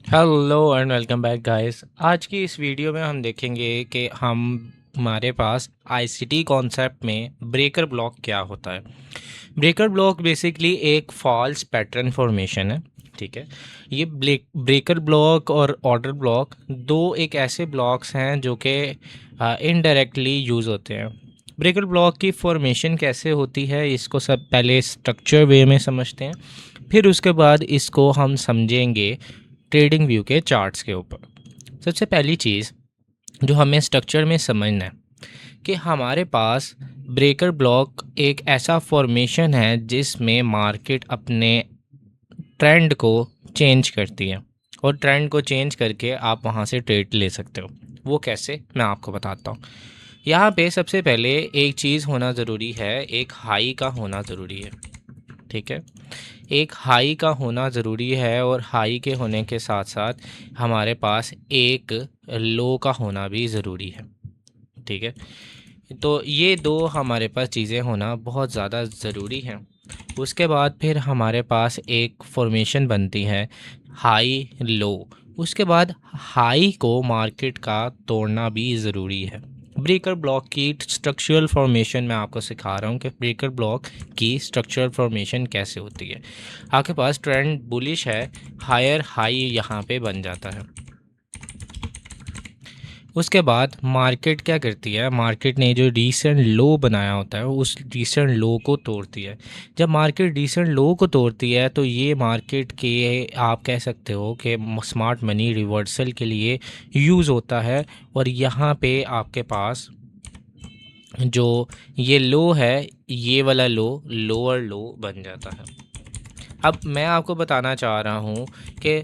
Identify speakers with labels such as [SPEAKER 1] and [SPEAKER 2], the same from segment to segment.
[SPEAKER 1] Hello and welcome back guys. आज की इस वीडियो में हम देखेंगे कि हमारे पास आईसीटी कॉन्सेप्ट में ब्रेकर ब्लॉक क्या होता है। ब्रेकर ब्लॉक बेसिकली एक फॉल्स पैटर्न फॉर्मेशन है। ठीक है, ये ब्रेकर ब्लॉक और ऑर्डर ब्लॉक दो एक ऐसे ब्लॉक्स हैं जो कि इनडायरेक्टली यूज़ होते हैं। ब्रेकर ब्लॉक की फॉर्मेशन कैसे होती है इसको सब पहले स्ट्रक्चर वे में समझते हैं, फिर उसके बाद इसको हम समझेंगे ट्रेडिंग व्यू के चार्ट्स के ऊपर। सबसे पहली चीज़ जो हमें स्ट्रक्चर में समझना है कि हमारे पास ब्रेकर ब्लॉक एक ऐसा फॉर्मेशन है जिसमें मार्केट अपने ट्रेंड को चेंज करती है और ट्रेंड को चेंज करके आप वहाँ से ट्रेड ले सकते हो। वो कैसे, मैं आपको बताता हूँ। यहाँ पे सबसे पहले एक चीज़ होना ज़रूरी है, एक हाई का होना ज़रूरी है। ठीक है, एक हाई का होना ज़रूरी है और हाई के होने के साथ साथ हमारे पास एक लो का होना भी ज़रूरी है। ठीक है, तो ये दो हमारे पास चीज़ें होना बहुत ज़्यादा ज़रूरी हैं। उसके बाद फिर हमारे पास एक फॉर्मेशन बनती है हाई लो। उसके बाद हाई को मार्केट का तोड़ना भी ज़रूरी है। ब्रेकर ब्लॉक की स्ट्रक्चरल फॉर्मेशन मैं आपको सिखा रहा हूँ कि ब्रेकर ब्लॉक की स्ट्रक्चरल फॉर्मेशन कैसे होती है। आपके पास ट्रेंड बुलिश है, हायर हाई यहाँ पे बन जाता है। उसके बाद मार्केट क्या करती है, मार्केट ने जो रीसेंट लो बनाया होता है उस रीसेंट लो को तोड़ती है। जब मार्केट रीसेंट लो को तोड़ती है तो ये मार्केट के आप कह सकते हो कि स्मार्ट मनी रिवर्सल के लिए यूज़ होता है। और यहाँ पे आपके पास जो ये लो है, ये वाला लो लोअर लो बन जाता है। अब मैं आपको बताना चाह रहा हूँ कि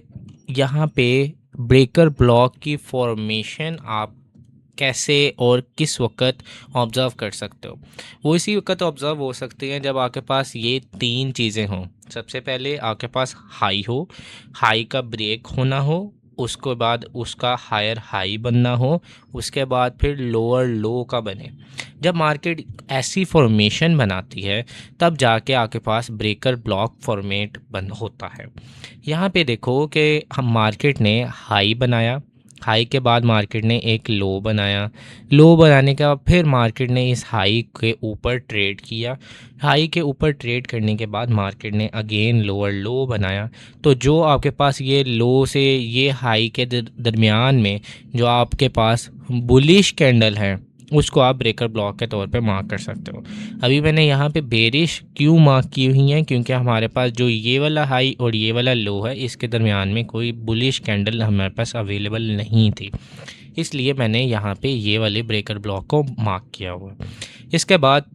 [SPEAKER 1] यहाँ पे ब्रेकर ब्लॉक की फॉर्मेशन आप कैसे और किस वक्त ऑब्ज़र्व कर सकते हो। वो इसी वक्त ऑब्ज़र्व हो सकती हैं जब आपके पास ये तीन चीज़ें हों। सबसे पहले आपके पास हाई हो, हाई का ब्रेक होना हो, उसके बाद उसका हायर हाई बनना हो, उसके बाद फिर लोअर लो का बने। जब मार्केट ऐसी फॉर्मेशन बनाती है तब जाके आपके पास ब्रेकर ब्लॉक फॉर्मेट बन होता है। यहाँ पे देखो कि हम मार्केट ने हाई बनाया, हाई के बाद मार्केट ने एक लो बनाया, लो बनाने के बाद फिर मार्केट ने इस हाई के ऊपर ट्रेड किया, हाई के ऊपर ट्रेड करने के बाद मार्केट ने अगेन लोअर लो बनाया। तो जो आपके पास ये लो से ये हाई के दरमियान में जो आपके पास बुलिश कैंडल है उसको आप ब्रेकर ब्लॉक के तौर पे मार्क कर सकते हो। अभी मैंने यहाँ पे बेरिश क्यों मार्क की हुई हैं, क्योंकि हमारे पास जो ये वाला हाई और ये वाला लो है इसके दरमियान में कोई बुलिश कैंडल हमारे पास अवेलेबल नहीं थी, इसलिए मैंने यहाँ पे ये वाले ब्रेकर ब्लॉक को मार्क किया हुआ है। इसके बाद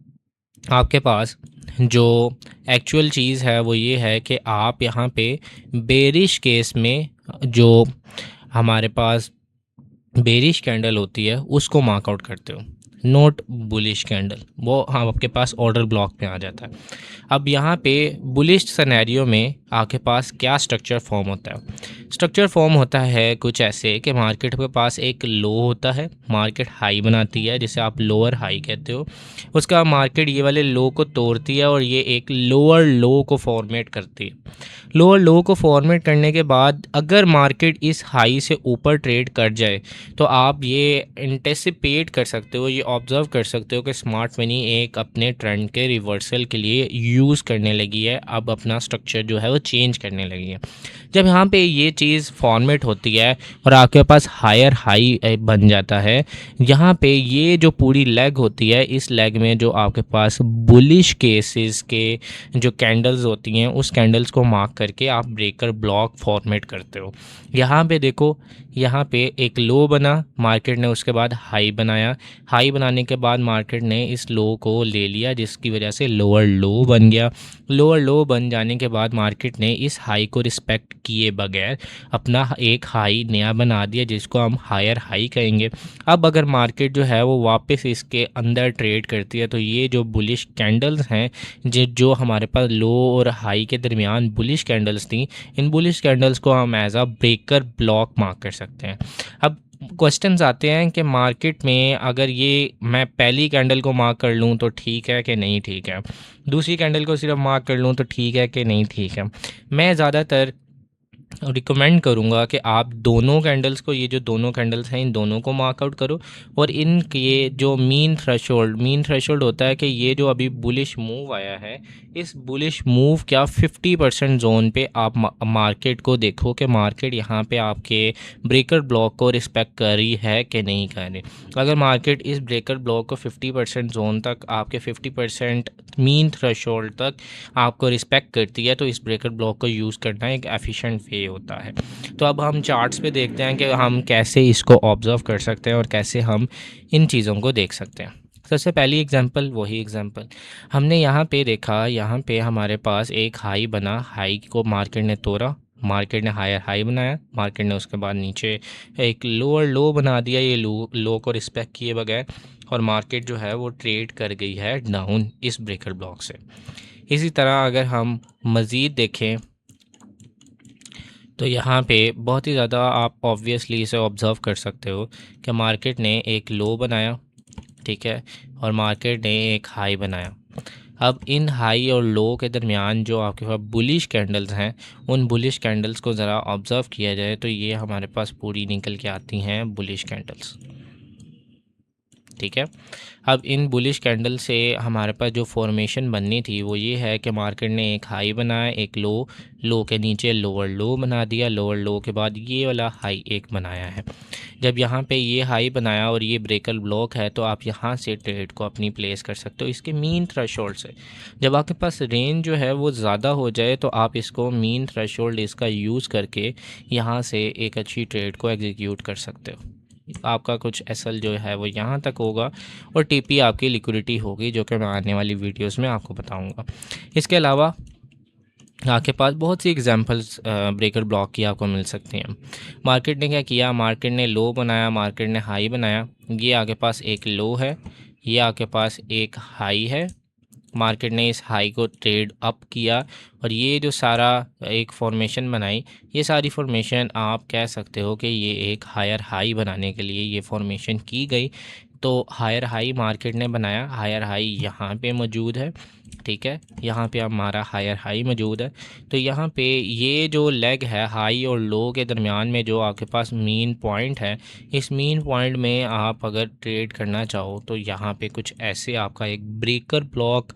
[SPEAKER 1] आपके पास जो एक्चुअल चीज़ है वो ये है कि आप यहाँ पे बेरिश केस में जो हमारे पास बेरिश कैंडल होती है उसको मार्कआउट करते हो, नोट बुलिश कैंडल, वो हाँ आपके पास ऑर्डर ब्लॉक में आ जाता है। अब यहाँ पे बुलिश सिनेरियो में आपके पास क्या स्ट्रक्चर फॉर्म होता है। स्ट्रक्चर फॉर्म होता है कुछ ऐसे कि मार्केट के पास एक लो होता है, मार्केट हाई बनाती है जिसे आप लोअर हाई कहते हो। उसका मार्केट ये वाले लो को तोड़ती है और ये एक लोअर लो को फॉर्मेट करती है। लोअर लो को फॉर्मेट करने के बाद अगर मार्केट इस हाई से ऊपर ट्रेड कर जाए तो आप ये एंटिसिपेट कर सकते हो, ये ऑब्ज़र्व कर सकते हो कि स्मार्ट मनी एक अपने ट्रेंड के रिवर्सल के लिए यूज़ करने लगी है, अब अपना स्ट्रक्चर जो है वो चेंज करने लगी है। जब यहाँ पे ये चीज़ फॉर्मेट होती है और आपके पास हायर हाई बन जाता है, यहाँ पे ये जो पूरी लेग होती है इस लेग में जो आपके पास बुलिश केसेस के जो कैंडल्स होती हैं उस कैंडल्स को मार्क करके आप ब्रेकर ब्लॉक फॉर्मेट करते हो। यहाँ पे देखो, यहाँ पे एक लो बना, मार्केट ने उसके बाद हाई बनाया, हाई बनाने के बाद मार्केट ने इस लो को ले लिया जिसकी वजह से लोअर लो बन गया। लोअर लो बन जाने के बाद मार्केट ने इस हाई को रिस्पेक्ट किए बगैर अपना एक हाई नया बना दिया जिसको हम हायर हाई कहेंगे। अब अगर मार्केट जो है वो वापस इसके अंदर ट्रेड करती है तो ये जो बुलिश कैंडल्स हैं जो हमारे पास लो और हाई के दरमियान बुलिश कैंडल्स थी, इन बुलिश कैंडल्स को हम as a breaker block mark कर सकते हैं। अब क्वेश्चंस आते हैं कि मार्केट में अगर ये मैं पहली कैंडल को मार्क कर लूँ तो ठीक है कि नहीं ठीक है, दूसरी कैंडल को सिर्फ मार्क कर लूँ तो ठीक है कि नहीं ठीक है। मैं ज़्यादातर रिकमेंड करूँगा कि आप दोनों कैंडल्स को, ये जो दोनों कैंडल्स हैं इन दोनों को मार्कआउट करो, और इन ये जो मीन थ्रेशोल्ड होता है कि ये जो अभी बुलिश मूव आया है, इस बुलिश मूव क्या 50% जोन पे आप मार्केट को देखो कि मार्केट यहाँ पे आपके ब्रेकर ब्लॉक को रिस्पेक्ट कर रही है कि नहीं कर रही। अगर मार्केट इस ब्रेकर ब्लॉक को 50% जोन तक, आपके 50% मीन थ्रेशोल्ड तक आपको रिस्पेक्ट करती है, तो इस ब्रेकर ब्लॉक को यूज़ करना एक एफिशिएंट वे होता है। तो अब हम चार्ट्स पे देखते हैं कि हम कैसे इसको ऑब्ज़र्व कर सकते हैं और कैसे हम इन चीज़ों को देख सकते हैं। सबसे पहली एग्जांपल, वही एग्जांपल हमने यहाँ पे देखा, यहाँ पे हमारे पास एक हाई बना, हाई को मार्केट ने तोड़ा, मार्केट ने हायर हाई बनाया, मार्केट ने उसके बाद नीचे एक लोअर लो बना दिया, ये लो को रिस्पेक्ट किए बगैर, और मार्केट जो है वो ट्रेड कर गई है डाउन इस ब्रेकर ब्लॉक से। इसी तरह अगर हम मज़ीद देखें तो यहाँ पे बहुत ही ज़्यादा आप ऑब्वियसली इसे ऑब्ज़र्व कर सकते हो कि मार्केट ने एक लो बनाया, ठीक है, और मार्केट ने एक हाई बनाया। अब इन हाई और लो के दरमियान जो आपके पास बुलिश कैंडल्स हैं, उन बुलिश कैंडल्स को ज़रा ऑब्ज़र्व किया जाए तो ये हमारे पास पूरी निकल के आती हैं बुलिश कैंडल्स, ठीक है। अब इन बुलिश कैंडल से हमारे पास जो फॉर्मेशन बननी थी वो ये है कि मार्केट ने एक हाई बनाया, एक लो, लो के नीचे लोअर लो बना दिया, लोअर लो के बाद ये वाला हाई एक बनाया है। जब यहाँ पे ये हाई बनाया और ये ब्रेकर ब्लॉक है, तो आप यहाँ से ट्रेड को अपनी प्लेस कर सकते हो इसके मीन थ्रेशोल्ड से। जब आपके पास रेंज जो है वो ज़्यादा हो जाए तो आप इसको मीन थ्रेशोल्ड इसका यूज़ करके यहाँ से एक अच्छी ट्रेड को एग्जीक्यूट कर सकते हो। आपका कुछ एसएल जो है वो यहाँ तक होगा और टीपी आपकी लिक्विडिटी होगी, जो कि मैं आने वाली वीडियोस में आपको बताऊंगा। इसके अलावा आपके पास बहुत सी एग्जांपल्स ब्रेकर ब्लॉक की आपको मिल सकती हैं। मार्केट ने क्या किया, मार्केट ने लो बनाया, मार्केट ने हाई बनाया, ये आपके पास एक लो है, ये आपके पास एक हाई है, मार्केट ने इस हाई को ट्रेड अप किया और ये जो सारा एक फॉर्मेशन बनाई, ये सारी फॉर्मेशन आप कह सकते हो कि ये एक हायर हाई बनाने के लिए ये फॉर्मेशन की गई। तो हायर हाई मार्केट ने बनाया, हायर हाई यहाँ पे मौजूद है, ठीक है, यहाँ पे हमारा हायर हाई मौजूद है। तो यहाँ पे ये जो लेग है हाई और लो के दरमियान में जो आपके पास मीन पॉइंट है, इस मीन पॉइंट में आप अगर ट्रेड करना चाहो तो यहाँ पे कुछ ऐसे आपका एक ब्रेकर ब्लॉक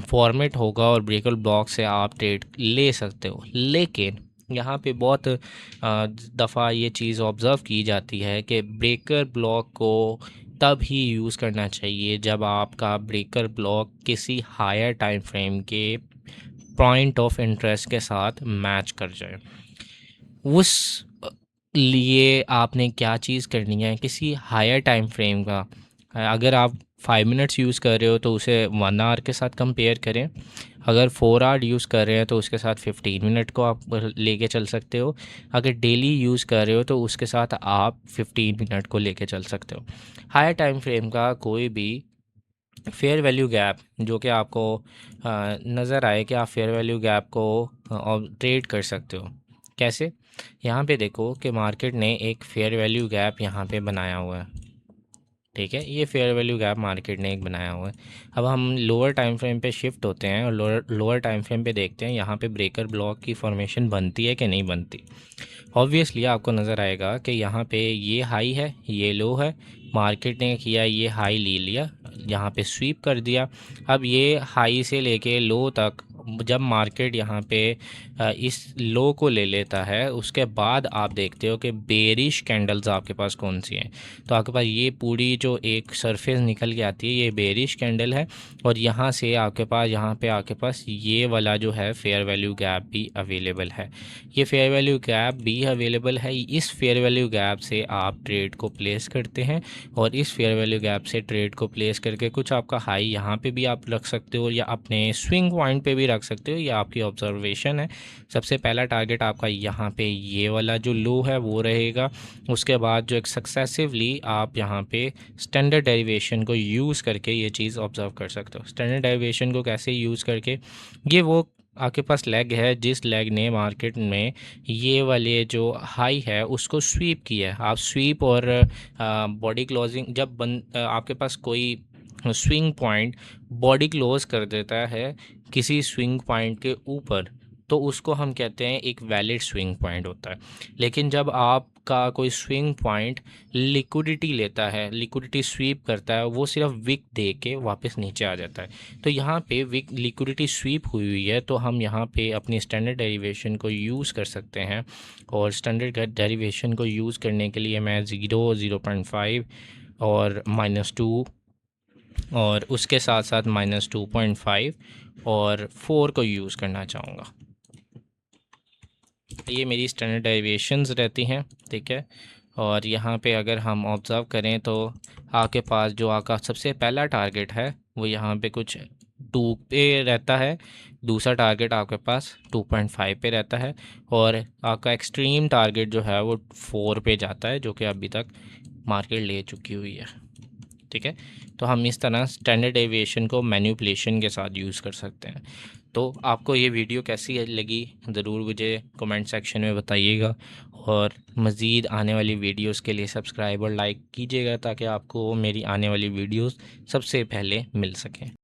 [SPEAKER 1] फॉर्मेट होगा और ब्रेकर ब्लॉक से आप ट्रेड ले सकते हो। लेकिन यहाँ पे बहुत दफ़ा ये चीज़ ऑब्ज़र्व की जाती है कि ब्रेकर ब्लॉक को तब ही यूज़ करना चाहिए जब आपका ब्रेकर ब्लॉक किसी हायर टाइम फ्रेम के पॉइंट ऑफ इंटरेस्ट के साथ मैच कर जाए। उस लिए आपने क्या चीज़ करनी है, किसी हायर टाइम फ्रेम का अगर आप 5 मिनट्स यूज़ कर रहे हो तो उसे 1 आवर के साथ कंपेयर करें, अगर 4 आवर यूज़ कर रहे हैं तो उसके साथ 15 मिनट को आप लेके चल सकते हो, अगर डेली यूज़ कर रहे हो तो उसके साथ आप 15 मिनट को लेके चल सकते हो। हायर टाइम फ्रेम का कोई भी फेयर वैल्यू गैप जो कि आपको नज़र आए कि आप फेयर वैल्यू गैप को ट्रेड कर सकते हो। कैसे? यहाँ पे देखो कि मार्केट ने एक फेयर वैल्यू गैप यहाँ पे बनाया हुआ है, ठीक है, ये फेयर वैल्यू गैप मार्केट ने एक बनाया हुआ है। अब हम लोअर टाइम फ्रेम पे शिफ्ट होते हैं और लोअर टाइम फ्रेम पे देखते हैं यहाँ पे ब्रेकर ब्लॉक की फॉर्मेशन बनती है कि नहीं बनती। ऑब्वियसली आपको नज़र आएगा कि यहाँ पे ये हाई है, ये लो है, मार्केट ने किया ये हाई ले लिया, यहाँ पे स्वीप कर दिया। अब ये हाई से लेके लो तक जब मार्केट यहाँ पे इस लो को ले लेता है, उसके बाद आप देखते हो कि बेरिश कैंडल्स आपके पास कौन सी हैं। तो आपके पास ये पूरी जो एक सरफेस निकल के आती है ये बेरिश कैंडल है, और यहाँ से आपके पास यहाँ पे आपके पास ये वाला जो है फेयर वैल्यू गैप भी अवेलेबल है। ये फेयर वैल्यू गैप भी अवेलेबल है। इस फेयर वैल्यू गैप से आप ट्रेड को प्लेस करते हैं और इस फेयर वैल्यू गैप से ट्रेड को प्लेस करके कुछ आपका हाई यहाँ पे भी आप रख सकते हो या अपने स्विंग पॉइंट पे भी रख सकते हो, या आपकी ऑब्जर्वेशन है। सबसे पहला टारगेट आपका यहाँ पे ये वाला जो लो है वो रहेगा, उसके बाद जो एक सक्सेसिवली आप यहाँ पे स्टैंडर्ड डेरिवेशन को यूज़ करके ये चीज़ ऑब्ज़र्व कर सकते हो। स्टैंडर्ड डेरिवेशन को कैसे यूज़ करके, ये वो आपके पास लेग है जिस लेग ने मार्केट में ये वाले जो हाई है उसको स्वीप किया है। आप स्वीप और बॉडी क्लोजिंग जब आपके पास कोई स्विंग पॉइंट बॉडी क्लोज कर देता है किसी स्विंग पॉइंट के ऊपर, तो उसको हम कहते हैं एक वैलिड स्विंग पॉइंट होता है। लेकिन जब आपका कोई स्विंग पॉइंट लिक्विडिटी लेता है, लिक्विडिटी स्वीप करता है, वो सिर्फ विक दे के वापस नीचे आ जाता है। तो यहाँ पे विक लिक्विडिटी स्वीप हुई है, तो हम यहाँ पे अपनी स्टैंडर्ड डेरिवेशन को यूज़ कर सकते हैं। और स्टैंडर्ड डेरिवेशन को यूज़ करने के लिए मैं 0, 0.5 और -2 और उसके साथ साथ -2.5 और 4 को यूज़ करना चाहूँगा। ये मेरी स्टैंडर्ड डेरिवेशंस रहती हैं, ठीक है। और यहाँ पे अगर हम ऑब्ज़र्व करें तो आपके पास जो आपका सबसे पहला टारगेट है वो यहाँ पे कुछ 2 पे रहता है, दूसरा टारगेट आपके पास 2.5 पे रहता है, और आपका एक्सट्रीम टारगेट जो है वो 4 पे जाता है, जो कि अभी तक मार्केट ले चुकी हुई है, ठीक है। तो हम इस तरह स्टैंडर्ड डेविएशन को मैनिपुलेशन के साथ यूज़ कर सकते हैं। तो आपको ये वीडियो कैसी लगी ज़रूर मुझे कमेंट सेक्शन में बताइएगा, और मज़ीद आने वाली वीडियोस के लिए सब्सक्राइब और लाइक कीजिएगा ताकि आपको मेरी आने वाली वीडियोस सबसे पहले मिल सकें।